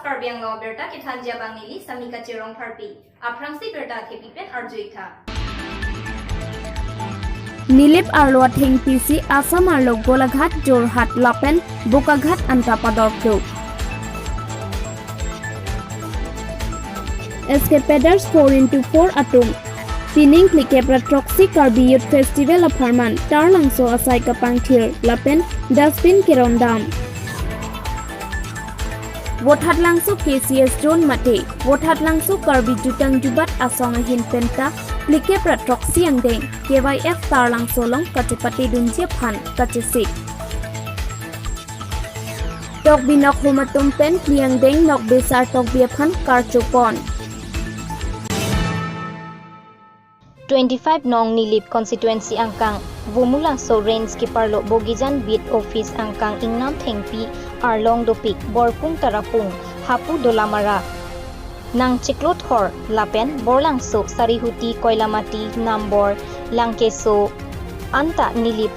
Karbi Anglong Berta Kithan Jabang Nili Samika Chirong Parpi. Aprangsi Berta Thepipen Arjuika. Nilip Arlo Thing PC Assam Arlo Golaghat Jorhat Lapen Bokaghat Antapador Club. Escapaders 4x4 Atum. Pining Klikebra Troxy Karbi Youth Festival of Harman Tarlangso Asai Kapangthir Lapen Dustbin Kirondam. Wothat langso KCS Zone Mate, Wothat langso Karbi Jutang Jubat Asong Hin Penta, Plike Pratroxy ang Deng, KYF Tar langso long Katipati Dunjia Pan, Katisik. Tok Binok Humatum Pen, Liang Deng Nok Besar Tok Biapan, Karchupon. 25 Nong Nilip Constituency Angkang Bumulang So Range Kiparlo Bogijan Bid Office Angkang Ingnam Thengpi Arlong Dopik Borpung Tarapung Hapu Dolamara Nang Chiklot Hor Lapen Borlang So Sarihuti Koilamati Nambor Langkeso Anta Nilip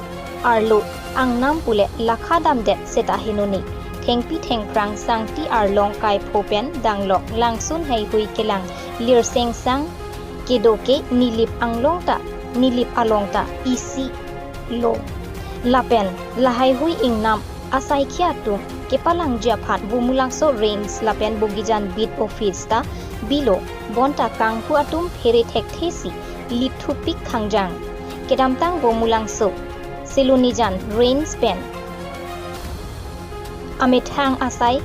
Arlo Ang Nampule Lakhadam Det Seta Hinuni Thengpi Thengprang Sangti Arlong Kai Phopen Danglok Langsun Hai Hui Kelang Lirseng Sang Kedoke Nilip Anglongta Nilip Alongta isi lo Lapen Lahai Hui Ingnam Asai Kiatu Kepalang Japan Bumulang So Range Lapen Bogijan Bid Office ta Bilo Bonta Kang Huatum Pere Thek Thesi Lithupik Khangjang Kedamtang Bumulang So Selunijan Range Pen Amethang Asai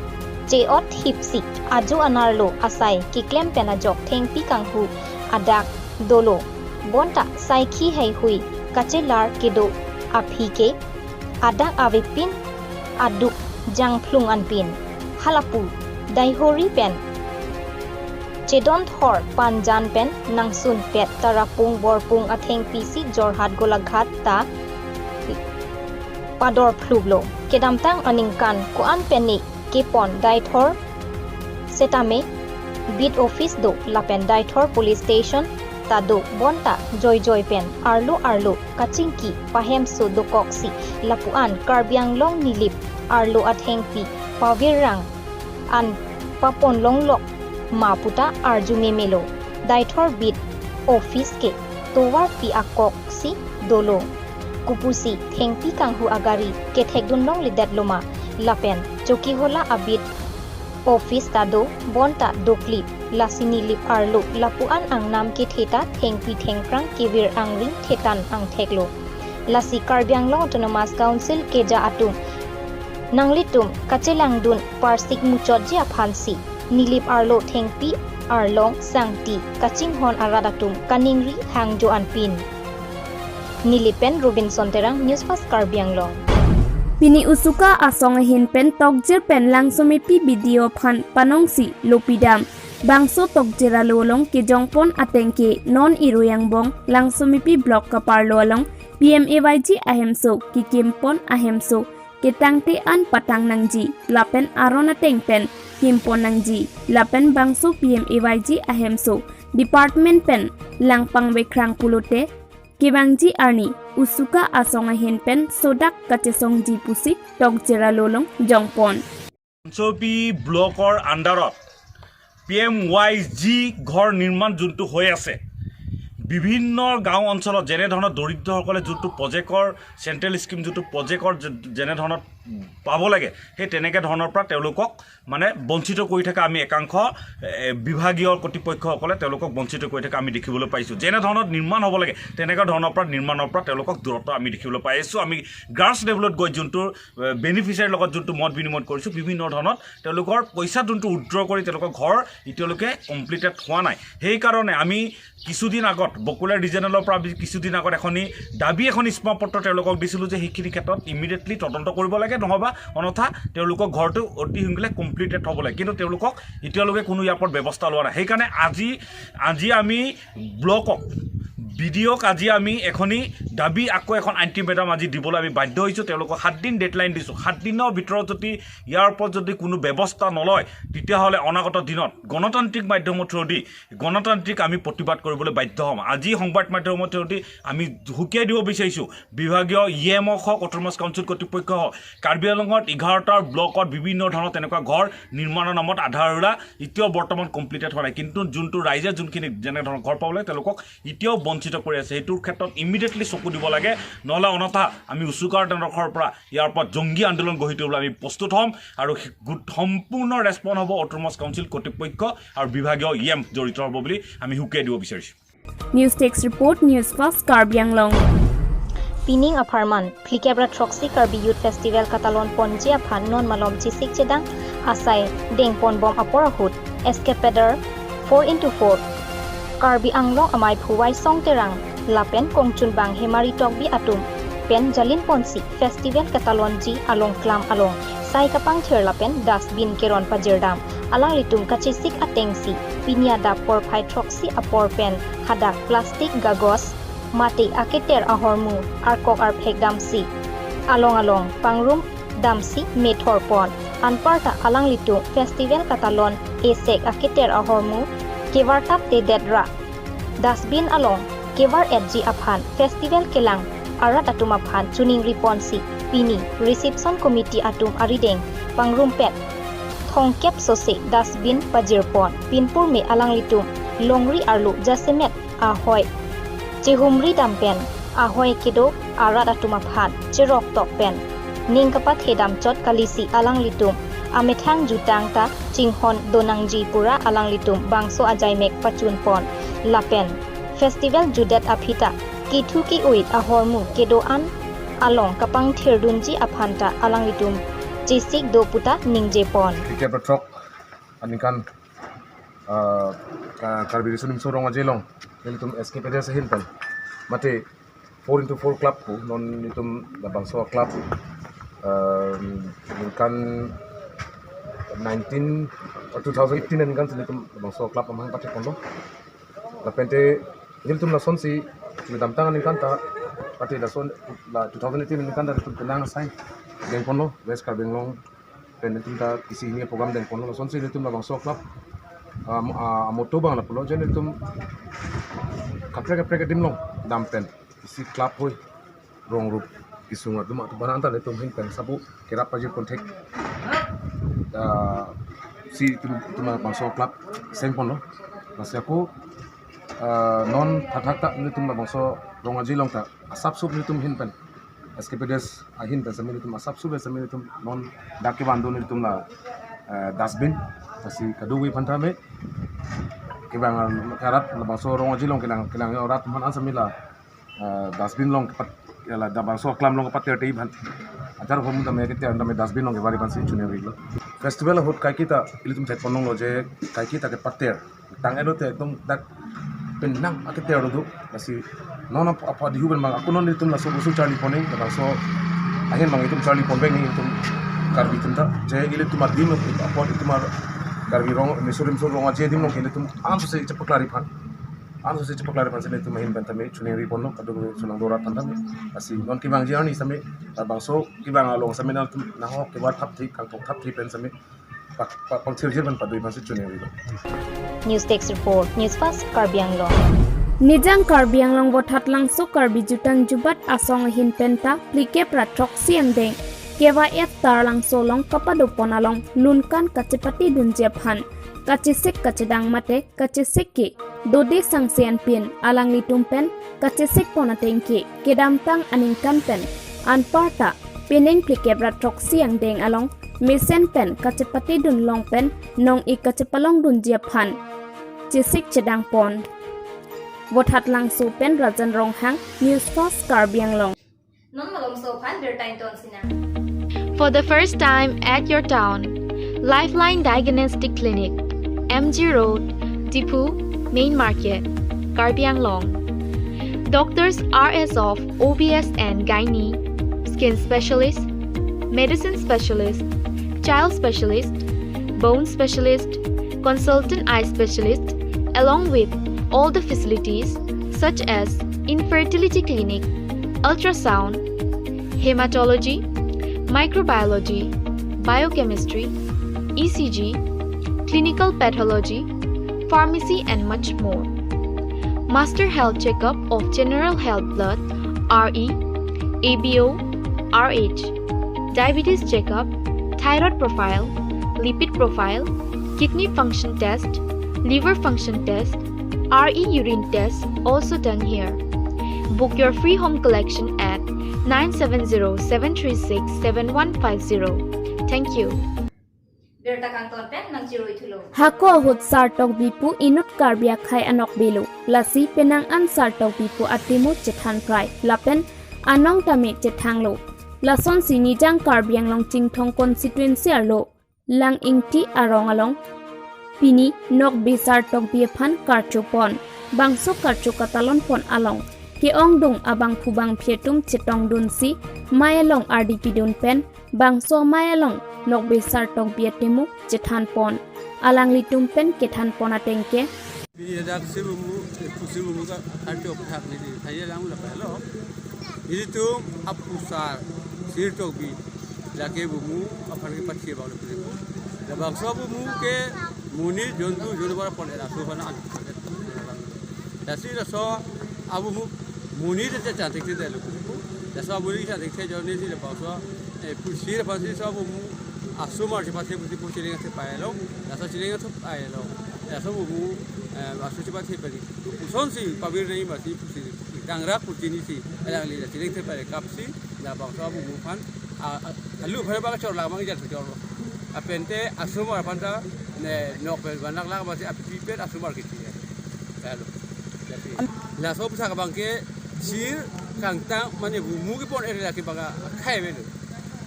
Jeot Hipsi Aju Anarlo Asai Kiklem Penajok Thengpi Kanghu Adak Dolo Bonta Saiki Hai Hui Kachelar Kedo Aphike Adak Avipin Aduk Jangplung Anpin Halapu Daihori Pen Chedon Thor Panjan Pen Nangsun Pet Tarapung Borpung Atheng PC Jorhat Golaghat Ta Pador Plublo Kedamtang Aningkan Kuan Penik Kepon Daithor Setame Bid Office do Lapen Daithor Police Station Tado Bonta Joy Pen Arlo Kachingki Pahem So Dokoksi Lapuan Karbiang Long Nilip Arlo Athengpi Pavirang An Papon Longlok Maputa Arjume Melo Daithor Bid Office ke Towar Pi Akoksi Dolo Kupusi Thengpi Kanghu Agari ke Thekdun Long Lidat Loma Lapen Choki Hola Abid Office Tado Bonta Doklip Lasinilip Arlo Lapuan ang nam ke theta Thengpi Thengprang Kivir ang ring thetan ang theklo Lasi Karbiang Long Autonomous Council Keja Atum Nanglitum Kachelangdun Parsik Muchotjia Phansi Nilip Arlo Thengpi Arlong Sangti Kachinghon Aradatum Kaningri Hangjo Anpin Nilipen Robinson Terang News Fast Karbiang Long Pini usuka asong hinpen tokjer pen langsomipi video phan panongsi lopidam bangso tokjera lolong ke jongpon atengke non iruyang bong langsomipi blok kapar lolong PMAYG ahemso ki kimpon ahemso ke tangte an patang nangji lapen arona tengpen kimpon nangji lapen bangso PMAYG ahemso department pen langpang bekrang pulote Kibangji Arni usuka asong hinpen sodak kachesong ji pusi tokjera lolong jongpon Sopi blocker underot PMYG ঘৰ নিৰ্মাণ যোনটো হৈ আছে বিভিন্ন গাঁও অঞ্চলত যেনে ধৰণৰ দৰিদ্ৰসকলে যোনটো প্ৰজেক্টৰ চেন্ট্ৰেল স্কিম যোনটো প্ৰজেক্টৰ যেনে ধৰণৰ পাব লাগে সেই তেনেকৈ ধৰণৰ পৰা তেওঁলোকক মানে বঞ্চিত কৰি থকা আমি একাংশ বিভাগীয় কৰ্তৃপক্ষসকলে তেওঁলোকক বঞ্চিত কৰি থকা আমি দেখিবলৈ পাইছোঁ যেনে ধৰণৰ নিৰ্মাণ হ'ব লাগে তেনেকুৱা ধৰণৰ পৰা নিৰ্মাণৰ পৰা তেওঁলোকক দূৰত্ব আমি দেখিবলৈ পাইছোঁ আমি গ্ৰাছ লেভেলত গৈ যোনটো বেনিফিচিয়াৰীৰ লগত যোনটো মত বিনিময় কৰিছোঁ বিভিন্ন ধৰণত তেওঁলোকৰ পইচা যোনটো উইথড্ৰ কৰি তেওঁলোকৰ ঘৰ এতিয়ালৈকে কমপ্লিটেড হোৱা নাই সেইকাৰণে আমি কিছুদিন আগত বকুলাৰ ৰিজনেলৰ পৰা কিছুদিন আগত দাবী এখন স্মাৰকপত্ৰ তেওঁলোকক দিছিলোঁ যে সেইখিনি ক্ষেত্ৰত ইমিডিয়েটলি তদন্ত কৰিব লাগে নহবা অনথা তেওঁলোকৰ ঘৰটো অতি সোনকালে কমপ্লিটেড হ'ব লাগে কিন্তু তেওঁলোকক এতিয়ালৈকে কোনো ইয়াৰ ওপৰত ব্যৱস্থা লোৱা নাই সেইকাৰণে আজি আমি BDOক আজি আমি এখনি দাবী আকৌ এখন আল্টিমেটাম আজি দিবলৈ আমি বাধ্য হৈছোঁ তেওঁলোকক 7 দিন ডেডলাইন দিছোঁ 7 দিনৰ ভিতৰত যদি ইয়াৰ ওপৰত যদি কোনো ব্যৱস্থা নলয় তেতিয়াহ'লে অনাগত দিনত গণতান্ত্ৰিক মাধ্যমৰ থ্ৰুদি গণতান্ত্ৰিক আমি প্ৰতিবাদ কৰিবলৈ বাধ্য হ'ম আজি সংবাদ মাধ্যমৰ থ্ৰুদি আমি হুকিয়াই দিব বিচাৰিছোঁ বিভাগীয় ইএমক হওক অট'নমাছ কাউন্সিল কৰ্তৃপক্ষ হওক কাৰ্বি আংলঙত 11টা ব্লকত বিভিন্ন ধৰণৰ তেনেকুৱা ঘৰ নিৰ্মাণৰ নামত আধাৰুলা এতিয়াও বৰ্তমান কমপ্লিটেড হোৱা নাই কিন্তু যোনটো ৰাইজে যোনখিনি যেনে ধৰণৰ ঘৰ পাবলৈ তেওঁলোকক এতিয়াও বঞ্চিত কৰি আছে সেইটোৰ ক্ষেত্ৰত ইমিডিয়েটলি চকু দিব লাগে নহ'লে অনথা আমি উচুকাৰ তেওঁলোকৰ পৰা ইয়াৰ পৰা জংগী আন্দোলন গঢ়ি তুলিবলৈ আমি প্ৰস্তুত হ'ম আৰু সম্পূৰ্ণ ৰেছপন্স হ'ব অট'নমাছ কাউন্সিল কৰ্তৃপক্ষ আৰু বিভাগীয় ইএম জড়িত হ'ব বুলি আমি হুকিয়াই দিব বিচাৰিছোঁ News Text Report News First Karbi Anglong Pining Aparman, Flikebra Troxy Karbi Youth Festival Katalon Ponji Aphan Non Malom Chisik Chedang, Asai, Deng Pon Bom Aporahut, Escapader, 4x4. Karbi Anglong Amai Puwai Song Terang, Lapen Kongchun Bang Hemari Tokbi Atum, Pen Jalin Ponsi, Festival Katalon Ji Along Klam Along, Sai Kapang Thir Lapen, Dasbin Keron Pajirdam, Alang Litum Kachisik Atengsi, Pinyada Por Pai Troxy Apor Pen, Hadak Plastik Gagos, Mati Akiter Ahormu, Arkok Arpek Damsi, Along Pangrum Damsi Metor Pon, Anparta Alang Litu Festival Katalon, Esek Akiter Ahormu, Kevartap Te Dedra, Dasbin Along, Kevar Edji Aphan, Festival Kelang, Arat Atum Aphan, Tuning Riponsi, Pini, Reception Committee Atum Arideng, Pangrum Pet, Thongkep Sose, Dasbin Pajirpon, Pinpur Me Alang Litum, Longri Arlu, Jasemet, Ahoy, Chehumri Dampen, Ahoy Kido, Arat Atumaphan, Cherok Tok Pen, Ningkapat Hedam Chot Kalisi Alang Litum, Amethang Jutang Ta, Chinghon Donangji Pura Alang Litum, Bangso Ajaimek Pachun Pon, Lapen, Festival Judet Aphita, Kituki Uit Ahormu Kedo An, Along Kapang Thirdunji Aphanta Alang Litum, Jisik Doputa Ningje Pon. Tiket petrok anikan Karbi Sunum Sorong Ajelong Nilitum Escapader Sahinpan Mate 4x4 club po non nitum Labangso club anikan 2018 anikan nitum Labangso club amang pati kondo lapente nilitum lason si nidamtang anikan ta pati lason la 2018 anikan da nitum kenang sai Deng Pono, West Karbi Anglong, Penitum ta isi ini program Deng Pono, lason si nitum Labangso club amoto bang na pulo jen nitum kapre dimlong dampen isi club hoy rong rup isunga duma tu bananta nitum hinpen sabu kerap pajir kontek si tuma Labangso club Deng Pono nasi aku non tatak nitum Labangso rong ajilong ta asap sup nitum hinpen Escapedes ahin ta sambil nitum asap sup sambil nitum non daki bandu nitum la dasbin kasi kadui pantame kibang karat Labangso rong ajilong kilang orat man samila dasbin long pat yala Labangso klam long pat terti ban ajar homu ta me kete anda me dasbin long ke bari pansi chune riglo festival hot kai kita ilitum set ponong lo je kai kita ke pater tang edo te ekdom dak penang akete rodu kasi non apa dihuban mang aku non ilitum la so Charlie Poning Labangso ahin mang itum Charlie Ponbeng ni itum Karbi tunta je ilitum adim apa itum Karbi rong misurim sur rong aje dim long ilitum anso se cepat klaripan sini itu mahin bantame chuning ri ponno kadu sunang dora tandam asi non kibang jiani same Labangso kibang along same na ho ke wat thap thi kang thap thi pen same pang thir jeban padui bansi chuning ri News Text Report, News Fast Karbi Anglong. Nijang Karbi Anglong Botat Langso Karbi Jutang Jubat Asong Hin Penta Plike Pratrok Siang Deng Kewa Tar Langso Long Kapadopon Along Lunkan Kacipati Dunjephan Kachisik Kachidang Mate Kachisiki Dodi Sangsian Pin Alang Litumpen Kachisik Ponatengki Kedamtang Aningkan Pen Anparta Pining Plike Pratrok Siang Deng Along Misen Pen Kacipati Dun Long Pen Nong I Kacipalong Dunjephan Chisik Chedang Pon Botat Langso Pen Rajan Ronghang News First Karbi Anglong Non Malom Sopan Bertain Ton Sina For the first time at your town, Lifeline Diagnostic Clinic, MG Road, Tipu, Main Market, Karbi Anglong. Doctors RS of OBS and Gynae, Skin Specialist, Medicine Specialist, Child Specialist, Bone Specialist, Consultant Eye Specialist, along with all the facilities such as infertility clinic, ultrasound, hematology, microbiology, biochemistry, ECG, clinical pathology, pharmacy and much more. Master health checkup of general health blood, RE, ABO, RH, diabetes checkup, thyroid profile, lipid profile, kidney function test, liver function test, RE urine test also done here. Book your free home collection at 970-736-7150. Thank you. Berta Kanton Pen ng Jiroy Tulo. Hako hut sartok bipu inut karbia khai anok bilu. Lasi penang an sartok bipu atimu chethan prai. Lapen anong tami chethang lo. Lason sini jang karbiang long chingthong constituency alo. Lang ingti arong along. Pini nok bi sartok biephan karchupon. Bangso karchu katalon pon along. Keong dung abang phubang phietum chetong dunsi. Mayalong RDP dun pen. Bangso mayalong nok bi sartok bietimu chethan pon. Alang litum pen kethan pon atengke. Ini ada sirumu ka artok thak ni thaya lang la palo. Ini tu apusar sirtok bi lake bumu aphan ke pathe ba le pure. Da bangso bumu ke muni jontu jonbar pon era so bana an. Da si da so abumu muni de cha thik de lo. Da so muni cha thik the jo ni si le bangso pusir pasi so bumu asumar se pathe buti pusir ke paelo. Da so chilenga to paelo. Da so bumu asu cepat sih beri. Puson sih pabir ni masih pusing. Tangra putini sih. Alang lihat cilik tu pada kapsi. Dah bangsa bumu pan. Lalu pada bangsa cor lama kerja cor. Apente asumar panta nopel banak lah masih apipet asumar gitu ya. Lalu. Lah so pusaka bangke sir kangtang mana bumu ke pon area ke baga kai belu.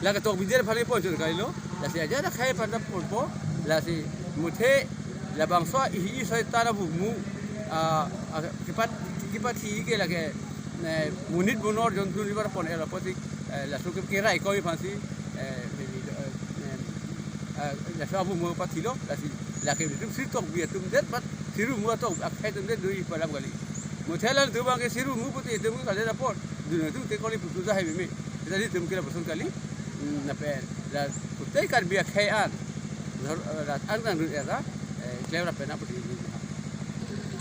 Lah ke tok bijer pada pon cor kali lo. Lah si aja dah kai pada pon po. Lah si muthe la bangsa ihi sai tara bumu kipat hi ke lage munit bunor jontu libar pon era poti la su ke rai koi phansi la sabu mu patilo la si la ke tum si tok bi tum det bat siru mu tok akhai tum det dui palam gali mu thalan tu bang ke siru mu poti tum kale la pon dunu tu te koli putu da hai me jadi tum kila pasun kali na pe la putai kar bi akhai an an kan era Clever pena pun ini.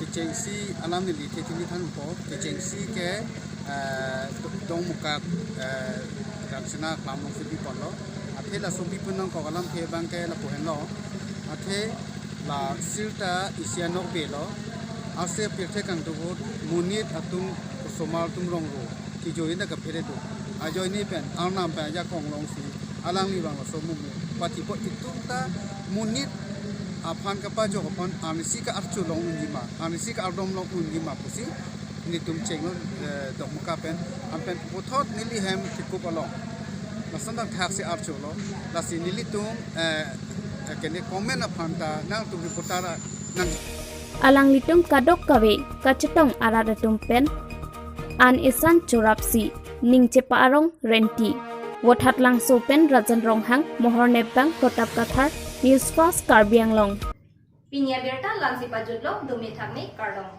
Kecengsi alam ni lihat ini kan po. Kecengsi ke dong muka kangsana kelamong sebi polo. Ate la sobi punang kau alam ke bang ke la pohen lo. Ate la silta isianok belo. Ase pirte kang tugut munit atung somal tung rong ro. Kijoin dah kepere tu. Ajo ini pen alam pen aja kong rong si. Alam ni bang la somu. Pati po itu ta munit aphan ka pa jo aphan anisi ka archu long unjima anisi ka ardom long unjima pusi ni tum cheng dok muka pen ampen pothot nili hem tikup along lasan dak thak se archu lo lasi nili tum kene comment aphan ta nang tum reportara nang Alang litum kadok kawe kacetong aradatum pen an isan churapsi ning chepa arong renti Wothat langso pen Rajan Ronghang Mohor Nepang Protap Kathar News Fast Karbi Anglong Pinya Berta Lansi Pajudlo Dumi Thakni Kardong.